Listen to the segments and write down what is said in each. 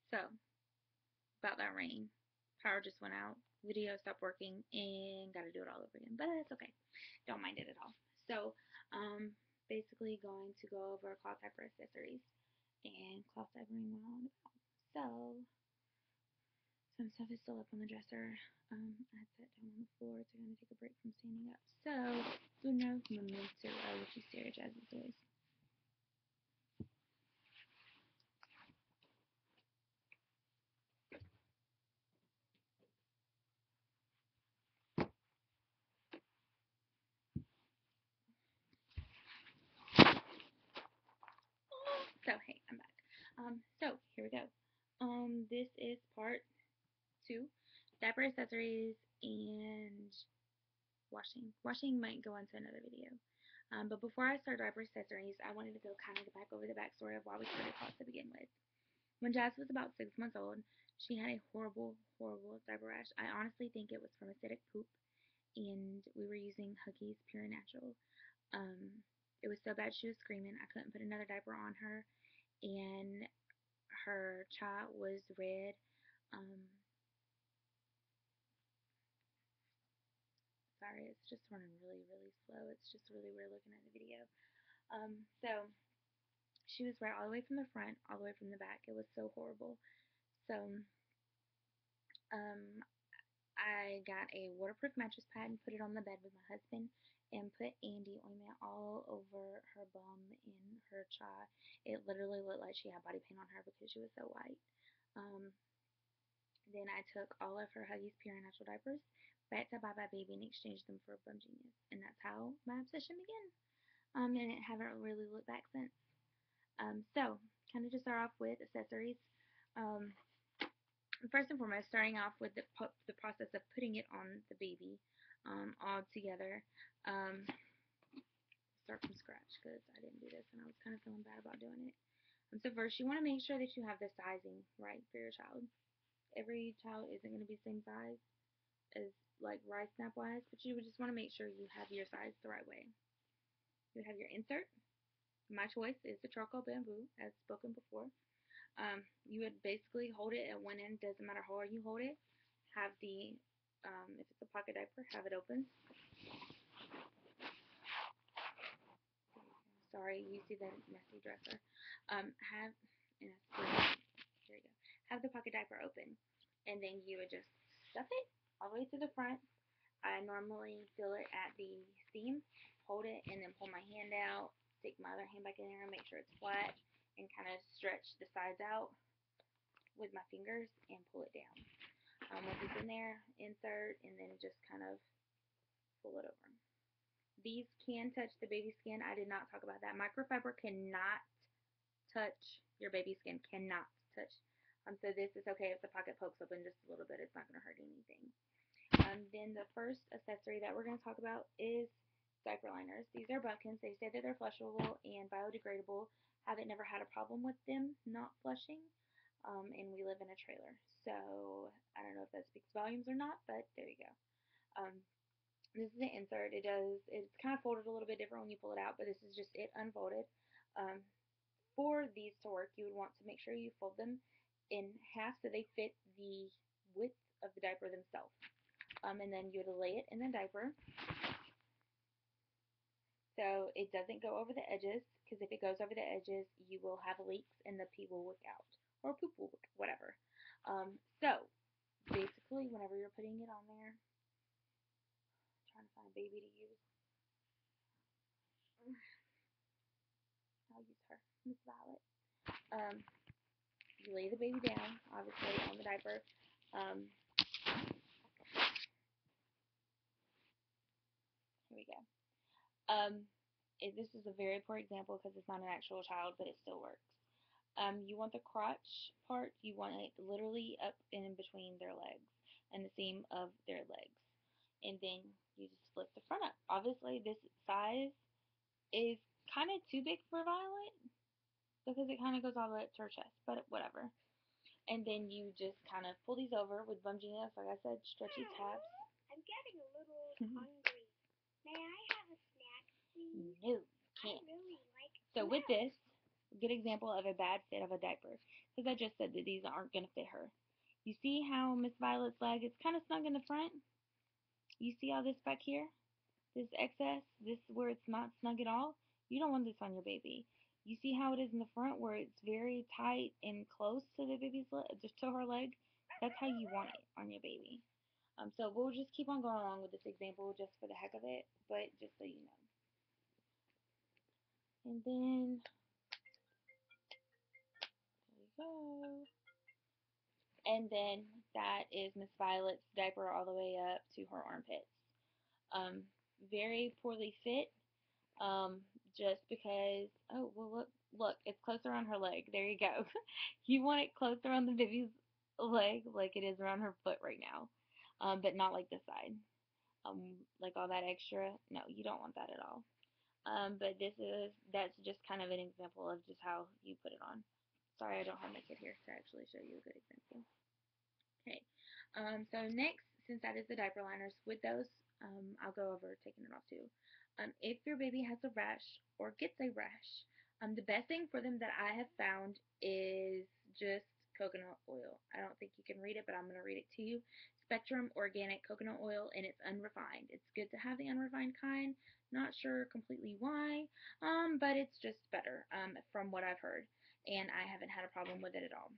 So, about that rain. Power just went out. Video stopped working and got to do it all over again. But that's okay. Don't mind it at all. So, basically going to go over cloth diaper accessories and cloth diapering while on the about. So, some stuff is still up on the dresser. I had sat down on the floor to kind of take a break from standing up. So, uno momento, which is Sarah Jazz's voice. So, hey, I'm back. So, here we go. This is part 2, diaper accessories and washing. Washing might go into another video. But before I start diaper accessories, I wanted to go kind of back over the backstory of why we started cloth to begin with. When Jazz was about 6 months old, she had a horrible, horrible diaper rash. I honestly think it was from acidic poop, and we were using Huggies Pure Natural. It was so bad she was screaming. I couldn't put another diaper on her, and her chat was red. Sorry, it's just running really, really slow. It's just really weird looking at the video. So she was red all the way from the front, all the way from the back. It was so horrible. So um, I got a waterproof mattress pad and put it on the bed with my husband and put Andy ointment all over her bum and her chai. It literally looked like she had body paint on her because she was so white. Um, then I took all of her Huggies Pure Natural diapers back to Bye Bye Baby and exchanged them for Bum Genius. And that's how my obsession began. And I haven't really looked back since. So, kind of to start off with accessories. Um, First and foremost, starting off with the process of putting it on the baby all together. Start from scratch because I didn't do this and I was kind of feeling bad about doing it. So first, you want to make sure that you have the sizing right for your child. Every child isn't going to be the same size as like rice snap wise, but you would just want to make sure you have your size the right way. You have your insert. My choice is the charcoal bamboo, as spoken before. You would basically hold it at one end, doesn't matter how hard you hold it. Have the, if it's a pocket diaper, have it open. Sorry, you see the messy dresser. Have, and here you go. Have the pocket diaper open, and then you would just stuff it all the way to the front. I normally feel it at the seam, hold it, and then pull my hand out, stick my other hand back in there and make sure it's flat, and kind of stretch the sides out with my fingers and pull it down. Once it's in there, insert, and then just kind of pull it over. These can touch the baby skin. I did not talk about that. Microfiber cannot touch your baby skin. Cannot touch. So this is okay if the pocket pokes open just a little bit. It's not going to hurt anything. Then the first accessory that we're going to talk about is diaper liners. These are bumpkins. They say that they're flushable and biodegradable. Haven't never had a problem with them not flushing. And we live in a trailer. So I don't know if that speaks volumes or not, but there you go. This is the insert. It's kind of folded a little bit different when you pull it out, but this is just it unfolded. For these to work, you would want to make sure you fold them in half so they fit the width of the diaper themselves. And then you would lay it in the diaper so it doesn't go over the edges, because if it goes over the edges, you will have leaks and the pee will wick out, or poop will wick, whatever. So basically, whenever you're putting it on there, I'm trying to find a baby to use. I'll use her, Miss Violet. You lay the baby down, obviously, on the diaper. Here we go. This is a very poor example because it's not an actual child, but it still works. You want the crotch part, you want it literally up and in between their legs and the seam of their legs. And then you just flip the front up. Obviously, this size is kind of too big for Violet because it kind of goes all the way up to her chest, but whatever. And then you just kind of pull these over with Bum Genius, like I said, stretchy tabs. I'm getting a little hungry. May I have a snack, please? No, can't. I really like So with this, good example of a bad fit of a diaper. because I just said that these aren't going to fit her. You see how Miss Violet's leg is kind of snug in the front? You see all this back here? This excess, this where it's not snug at all? You don't want this on your baby. You see how it is in the front where it's very tight and close to the baby's leg, just to her leg? That's how you want it on your baby. So we'll just keep on going along with this example just for the heck of it, but just so you know. And then, there you go. And then that is Miss Violet's diaper all the way up to her armpits. Um, Very poorly fit, um, just because, oh, well, look, it's closer on her leg. There you go. You want it closer on the baby's leg like it is around her foot right now, but not like this side. Like all that extra, no, you don't want that at all. But that's just kind of an example of just how you put it on. Sorry, I don't have my kid here to actually show you a good example. Okay, so next, since that is the diaper liners, with those, I'll go over taking it off too. If your baby has a rash or gets a rash, the best thing for them that I have found is just coconut oil. I don't think you can read it, but I'm going to read it to you. Spectrum Organic Coconut Oil, and it's unrefined. It's good to have the unrefined kind. Not sure completely why, but it's just better from what I've heard, and I haven't had a problem with it at all.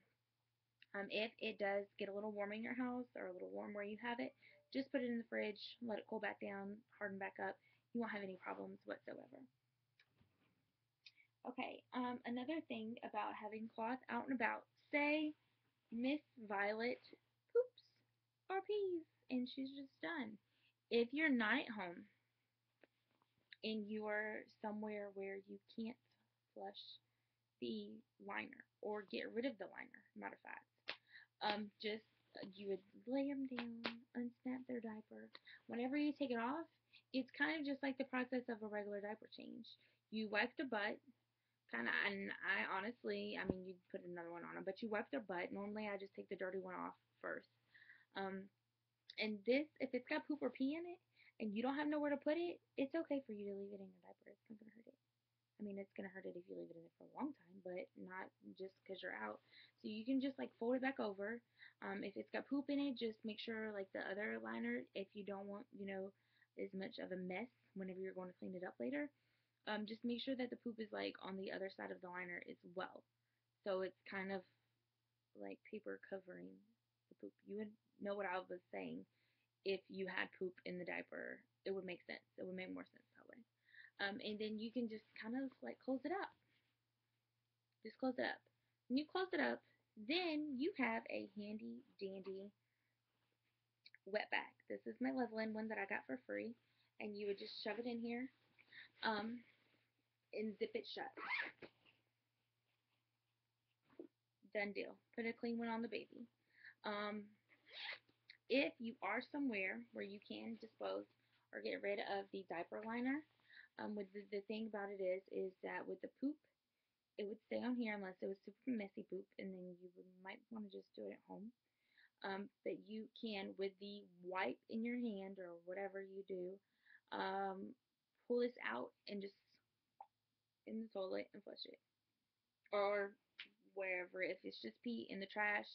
If it does get a little warm in your house or a little warm where you have it, just put it in the fridge, let it cool back down, harden back up. You won't have any problems whatsoever. Okay, another thing about having cloth out and about. Say Miss Violet poops or pees and she's just done. If you're not at home and you are somewhere where you can't flush the liner or get rid of the liner, matter of fact, just you would lay them down, unsnap their diaper. Whenever you take it off, it's kind of just like the process of a regular diaper change. You wipe the butt, kind of, and I honestly, I mean, you put another one on them, but you wipe their butt. Normally, I just take the dirty one off first. Um, and this, if it's got poop or pee in it, and you don't have nowhere to put it, it's okay for you to leave it in your diaper. It's not gonna hurt it. I mean, it's gonna hurt it if you leave it in there for a long time, but not just because you're out. So you can just like fold it back over. If it's got poop in it, just make sure like the other liner, if you don't want, as much of a mess whenever you're going to clean it up later, just make sure that the poop is like on the other side of the liner as well. So it's kind of like paper covering the poop. You would know what I was saying. If you had poop in the diaper, it would make sense. It would make more sense that way. And then you can just kind of like close it up. Just close it up. When you close it up, then you have a handy dandy wet bag. This is my Loveland one that I got for free, and you would just shove it in here, um, and zip it shut. Done deal. Put a clean one on the baby. Um, if you are somewhere where you can dispose or get rid of the diaper liner, with the thing about it is that with the poop, it would stay on here unless it was super messy poop, and then you might want to just do it at home. But you can, with the wipe in your hand or whatever you do, pull this out and just in the toilet and flush it. Or wherever, if it's just pee in the trash,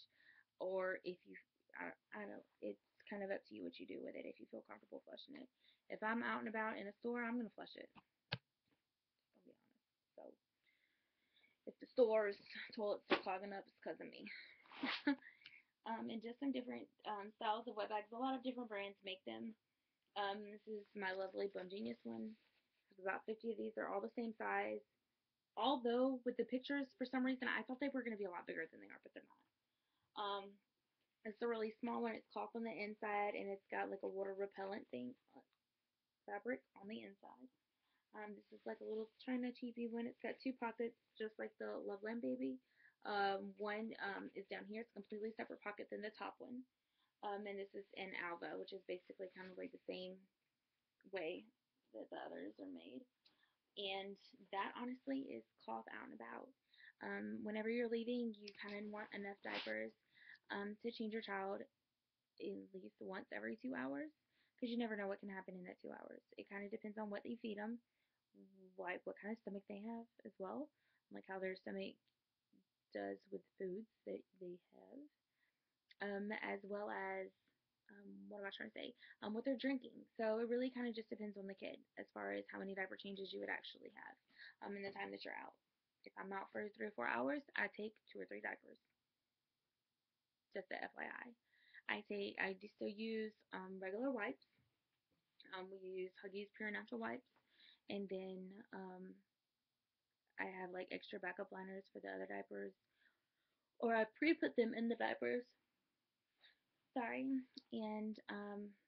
or if you, I don't know, it's kind of up to you what you do with it if you feel comfortable flushing it. If I'm out and about in a store, I'm going to flush it. I'll be honest. So if the store's toilets are clogging up, it's because of me. And just some different styles of wet bags. A lot of different brands make them. This is my lovely Bone Genius one. There's about 50 of these. They're all the same size. Although with the pictures, for some reason, I thought they were going to be a lot bigger than they are, but they're not. It's a really small one. It's cloth on the inside, and it's got like a water repellent thing, fabric on the inside. This is like a little China cheapy one. It's got two pockets, just like the Loveland Baby. One is down here. It's a completely separate pocket than the top one. And this is in Alva, which is basically kind of like the same way that the others are made. And that honestly is cloth out and about. Whenever you're leaving, you kind of want enough diapers to change your child at least once every 2 hours, because you never know what can happen in that 2 hours. It kind of depends on what they feed them, like what kind of stomach they have as well, like how their stomach does with foods that they have, as well as what am I trying to say? What they're drinking. So it really kind of just depends on the kid as far as how many diaper changes you would actually have in the time that you're out. If I'm out for 3 or 4 hours, I take 2 or 3 diapers. Just the FYI. I do still use regular wipes. We use Huggies Pure Natural wipes, and then I have like extra backup liners for the other diapers, or I pre-put them in the diapers. Sorry, and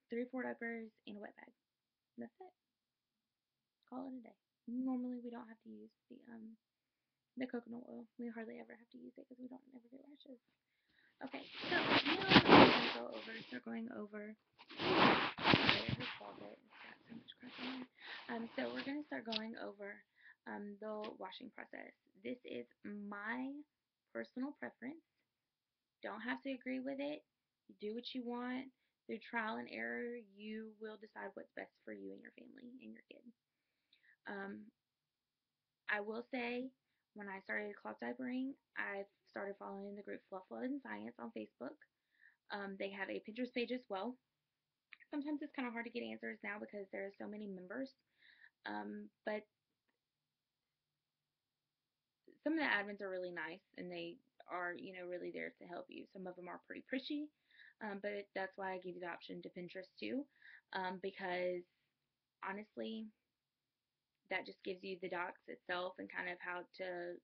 3 or 4 diapers and a wet bag. That's it. Call it a day. Normally we don't have to use the coconut oil. We hardly ever have to use it because we don't ever get rashes. Okay, so now we're gonna go over. Start going over. Sorry, I just called it. It's got so much crap in there. So we're gonna start going over the washing process. This is my personal preference. Don't have to agree with it. You do what you want. Through trial and error, you will decide what's best for you and your family and your kid. Um, I will say, when I started cloth diapering, I started following the group Fluff, Love, and Science on Facebook. They have a Pinterest page as well. Sometimes it's kind of hard to get answers now because there are so many members. But some of the admins are really nice and they are, really there to help you. Some of them are pretty pushy, but that's why I give you the option to Pinterest too, because honestly, that just gives you the docs itself and kind of how to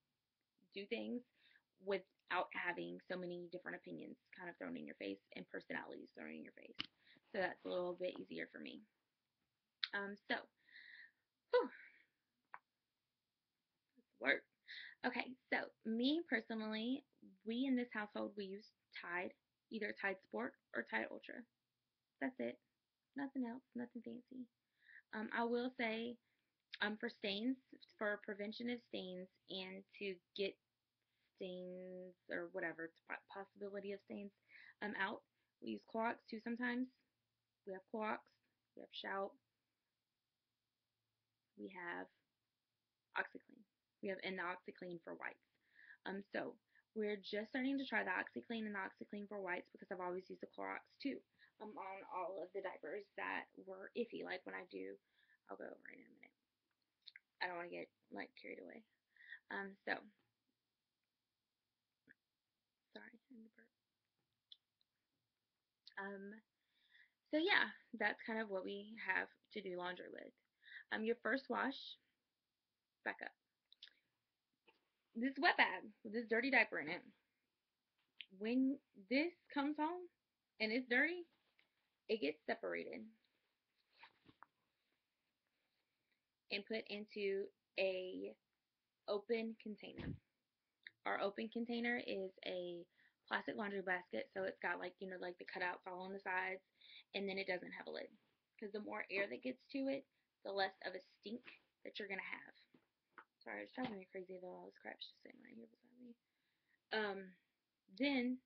do things without having so many different opinions kind of thrown in your face and personalities thrown in your face. So that's a little bit easier for me. So, whew, work. Okay, so me personally, we in this household we use Tide, either Tide Sport or Tide Ultra. That's it. Nothing else. Nothing fancy. I will say, for stains, for prevention of stains, and to get stains or whatever possibility of stains out, we use Clorox too sometimes. We have Clorox. We have Shout. We have OxyClean. We have and the OxyClean for whites. So we're just starting to try the OxyClean and the OxyClean for whites because I've always used the Clorox too. On all of the diapers that were iffy, like when I do, I'll go over it in a minute. I don't want to get like carried away. So sorry, I'm the burp. Um, so yeah, that's kind of what we have to do laundry with. Your first wash, back up. This wet bag with this dirty diaper in it. When this comes home and it's dirty, it gets separated and put into a open container. Our open container is a plastic laundry basket, so it's got like like the cutouts all on the sides, and then it doesn't have a lid because the more air that gets to it, the less of a stink that you're gonna have. Sorry, it's driving me crazy though. All this crap's just sitting right here beside me. Then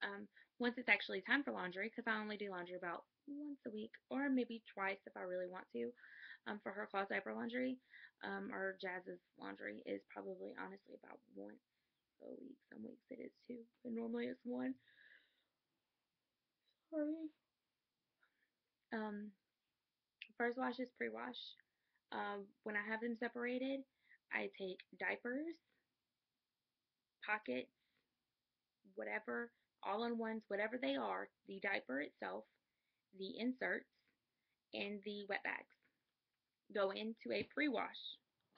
um, once it's actually time for laundry, because I only do laundry about once a week or maybe twice if I really want to. For her cloth diaper laundry, or Jazz's laundry is probably honestly about once a week. Some weeks it is two, but normally it's one. Sorry. Um, First wash is pre-wash. When I have them separated, I take diapers, pockets, whatever, all in ones, whatever they are, the diaper itself, the inserts, and the wet bags go into a pre-wash.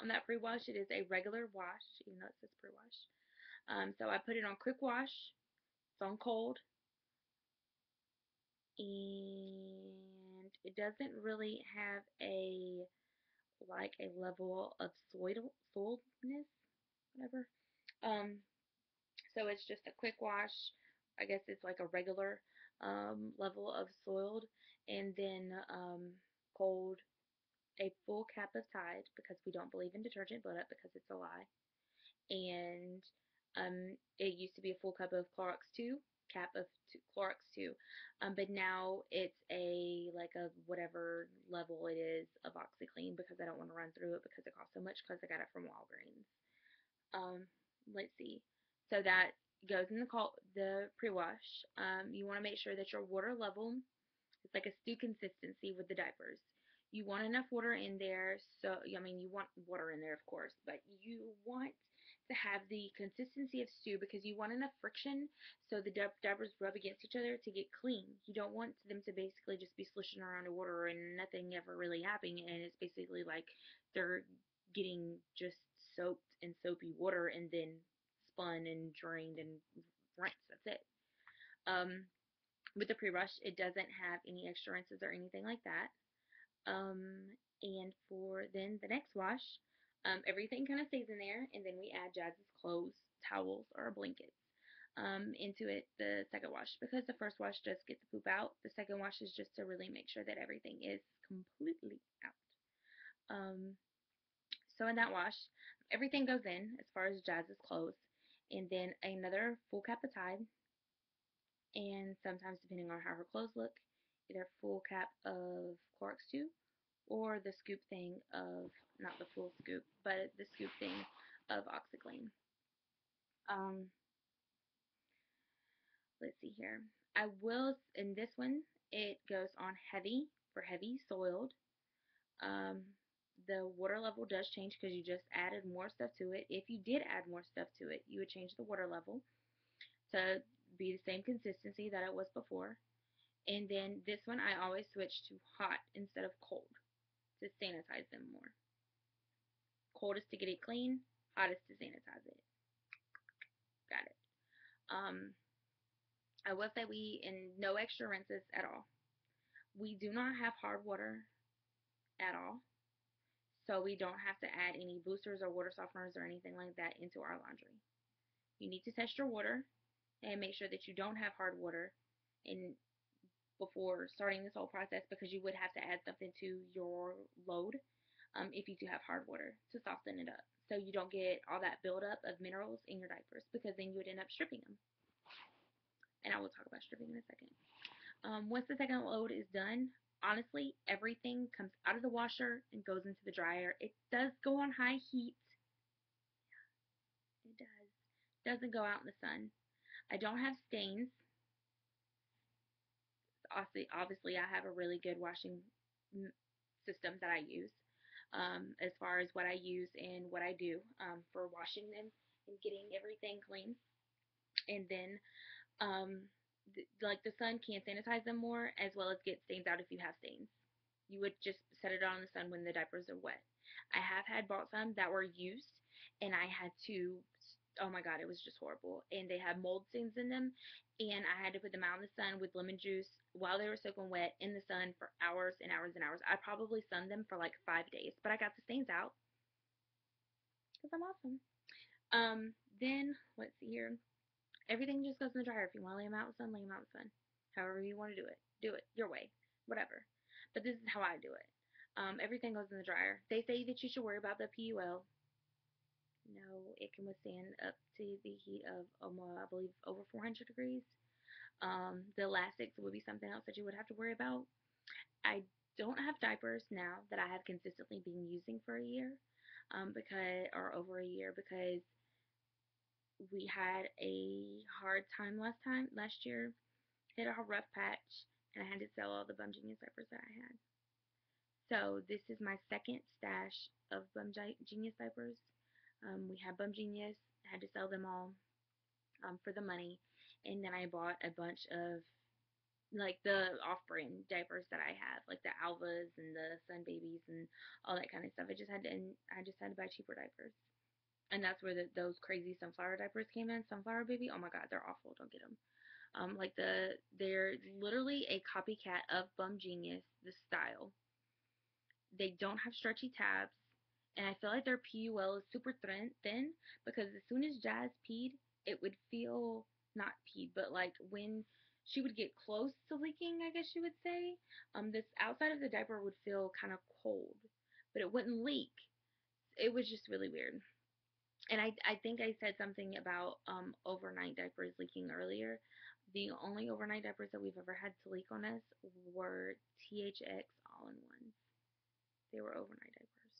On that pre-wash, it is a regular wash, even though it says pre-wash. So I put it on quick wash. It's on cold, and it doesn't really have a level of soiledness, whatever. Um, so it's just a quick wash. I guess it's like a regular level of soiled, and then cold, a full cap of Tide because we don't believe in detergent buildup because it's a lie. And it used to be a full cup of Clorox 2, cap of Clorox 2, but now it's a like a whatever level it is of OxyClean because I don't want to run through it because it costs so much because I got it from Walgreens. let's see. So that goes in the pre-wash. You want to make sure that your water level is like a stew consistency with the diapers. You want enough water in there, so I mean you want water in there, of course, but you want to have the consistency of stew because you want enough friction so the diapers rub against each other to get clean. You don't want them to basically just be slushing around in water and nothing ever really happening, and it's basically like they're getting just soaked in soapy water and then spun and drained and rinsed. That's it. Um, with the pre-rush, it doesn't have any extra rinses or anything like that. Um, and for then the next wash, everything kind of stays in there, and then we add Jazz's clothes, towels, or blankets into it the second wash because the first wash just gets the poop out. The second wash is just to really make sure that everything is completely out. Um, so in that wash, everything goes in as far as Jazz's clothes, and then another full cap of Tide, and sometimes depending on how her clothes look, either full cap of Clorox 2 or the scoop thing of, not the full scoop, but the scoop thing of OxyClean. Um, let's see here. I will, in this one, it goes on heavy for heavy soiled. Um, the water level does change because you just added more stuff to it. If you did add more stuff to it, you would change the water level to be the same consistency that it was before. And then this one I always switch to hot instead of cold to sanitize them more. Cold is to get it clean, hot is to sanitize it. Got it. Um, I will say and no extra rinses at all. We do not have hard water at all, so we don't have to add any boosters or water softeners or anything like that into our laundry. You need to test your water and make sure that you don't have hard water in before starting this whole process because you would have to add something to your load if you do have hard water to soften it up so you don't get all that buildup of minerals in your diapers because then you would end up stripping them. And I will talk about stripping in a second. Once the second load is done, honestly, everything comes out of the washer and goes into the dryer. It does go on high heat. It does. It doesn't go out in the sun. I don't have stains. Obviously, I have a really good washing system that I use as far as what I use and what I do for washing them and getting everything clean. And then, like the sun can sanitize them more as well as get stains out if you have stains. You would just set it on the sun when the diapers are wet. I have bought some that were used, and I had to. Oh my god, it was just horrible. And they had mold stains in them, and I had to put them out in the sun with lemon juice while they were soaking wet in the sun for hours and hours and hours. I probably sunned them for like 5 days, but I got the stains out because I'm awesome. Then let's see here. Everything just goes in the dryer. If you want to lay them out in the sun, lay them out in the sun. However you want to do it. Do it your way. Whatever. But this is how I do it. Everything goes in the dryer. They say that you should worry about the PUL. No, it can withstand up to the heat of, I believe, over 400 degrees. The elastics would be something else that you would have to worry about. I don't have diapers now that I have consistently been using for a year, or over a year, because we had a hard time last year, hit a rough patch, and I had to sell all the Bum Genius diapers that I had. So this is my second stash of Bum Genius diapers. We had Bum Genius, had to sell them all for the money, and then I bought a bunch of like the off-brand diapers that I have, like the Alvas and the Sun Babies and all that kind of stuff. I just had to buy cheaper diapers, and that's where those crazy sunflower diapers came in. Sunflower Baby, oh my god, they're awful. Don't get them. They're literally a copycat of Bum Genius, the style. They don't have stretchy tabs, and I feel like their PUL is super thin because as soon as Jazz peed, it would feel not peed, but like when she would get close to leaking, I guess you would say, this outside of the diaper would feel kind of cold, but it wouldn't leak. It was just really weird. And I think I said something about overnight diapers leaking earlier. The only overnight diapers that we've ever had to leak on us were THX all-in-ones. They were overnight diapers.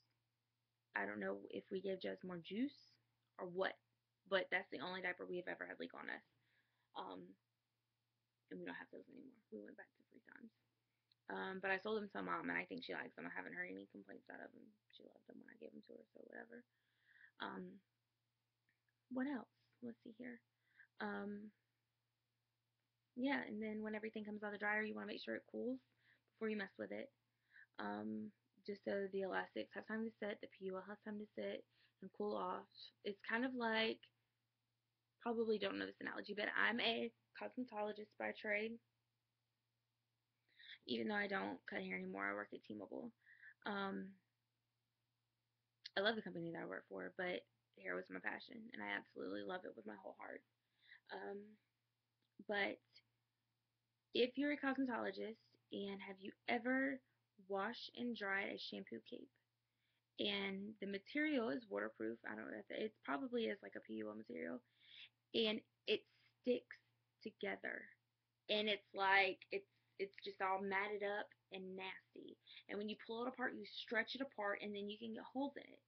I don't know if we gave Jess more juice or what, but that's the only diaper we have ever had leak on us. Um, and we don't have those anymore. We went back to free times. But I sold them to my mom, and I think she likes them. I haven't heard any complaints out of them. She loved them when I gave them to her, so whatever. Um, what else? Let's see here. Um, yeah, and then when everything comes out of the dryer, you want to make sure it cools before you mess with it. Um, just so the elastics have time to set, the PU has time to sit and cool off. It's kind of like, probably don't know this analogy, but I'm a cosmetologist by trade. Even though I don't cut hair anymore, I work at T-Mobile. Um, I love the company that I work for, but hair was my passion, and I absolutely love it with my whole heart. Um, but if you're a cosmetologist, and have you ever washed and dried a shampoo cape? And the material is waterproof. I don't know if it probably is like a PU material, and it sticks together, and it's like it's just all matted up and nasty. And when you pull it apart, you stretch it apart, and then you can get holes in it.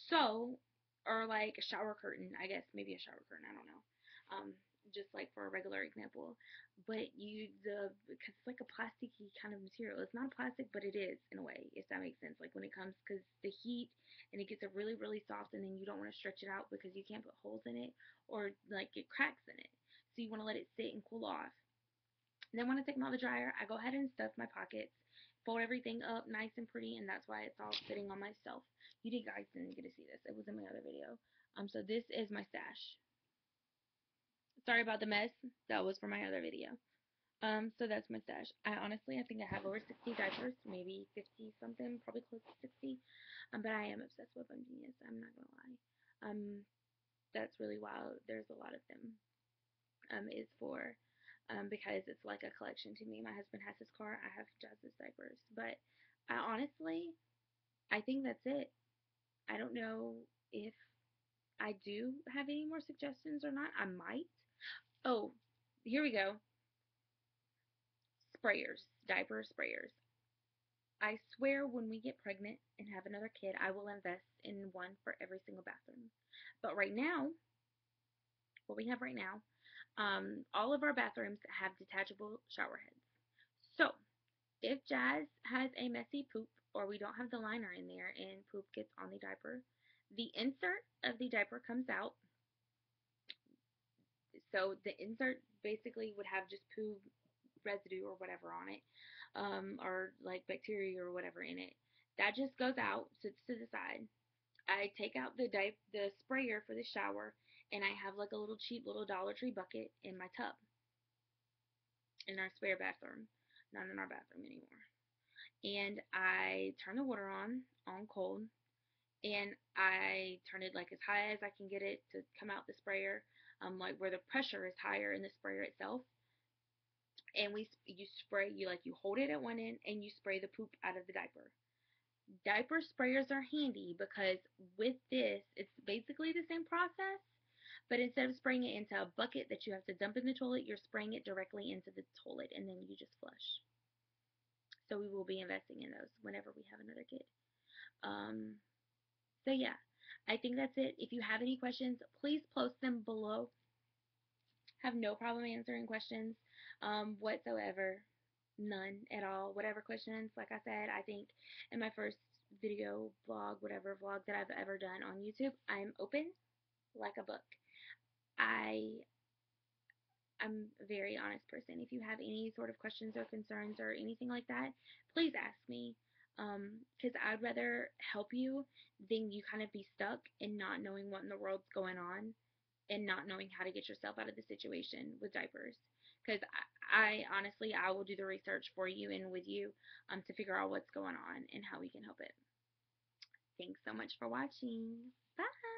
So, or like a shower curtain, I guess maybe a shower curtain. I don't know. Just like for a regular example, but because it's like a plasticky kind of material. It's not plastic, but it is in a way, if that makes sense. Like when it comes, because the heat and it gets a really soft, and then you don't want to stretch it out because you can't put holes in it or like get cracks in it. So you want to let it sit and cool off. And then when I take them out of the dryer, I go ahead and stuff my pockets, fold everything up nice and pretty, and that's why it's all sitting on my shelf. You guys didn't get to see this. It was in my other video. So this is my stash. Sorry about the mess. That was for my other video. So that's my stash. I think I have over 60 diapers, maybe 50 something, probably close to 60. But I am obsessed with them, genius. I'm not gonna lie. That's really wild. There's a lot of them. Is for because it's like a collection to me. My husband has his car. I have Jazz's diapers. But I think that's it. I don't know if I do have any more suggestions or not. I might. Oh, here we go. Sprayers, diaper sprayers. I swear when we get pregnant and have another kid, I will invest in one for every single bathroom. But right now, what we have right now, all of our bathrooms have detachable shower heads. So if Jazz has a messy poop, or we don't have the liner in there and poop gets on the diaper, the insert of the diaper comes out. So the insert basically would have just poo residue or whatever on it, or like bacteria or whatever in it. That just goes out, sits to the side. I take out the sprayer for the shower, and I have like a little cheap little Dollar Tree bucket in my tub in our spare bathroom, not in our bathroom anymore. And I turn the water on cold, and I turn it like as high as I can get it to come out the sprayer, like where the pressure is higher in the sprayer itself. And you hold it at one end and you spray the poop out of the diaper. Diaper sprayers are handy because with this, it's basically the same process, but instead of spraying it into a bucket that you have to dump in the toilet, you're spraying it directly into the toilet, and then you just flush. So we will be investing in those whenever we have another kid. Um, so yeah, I think that's it. If you have any questions, please post them below. Have no problem answering questions whatsoever. None at all. Whatever questions, like I said, I think in my first video, vlog, whatever vlog that I've ever done on YouTube, I'm open like a book. I'm a very honest person. If you have any sort of questions or concerns or anything like that, please ask me. Because I'd rather help you than you kind of be stuck and not knowing what in the world's going on and not knowing how to get yourself out of the situation with diapers. Because I honestly, I will do the research for you and with you to figure out what's going on and how we can help it. Thanks so much for watching. Bye.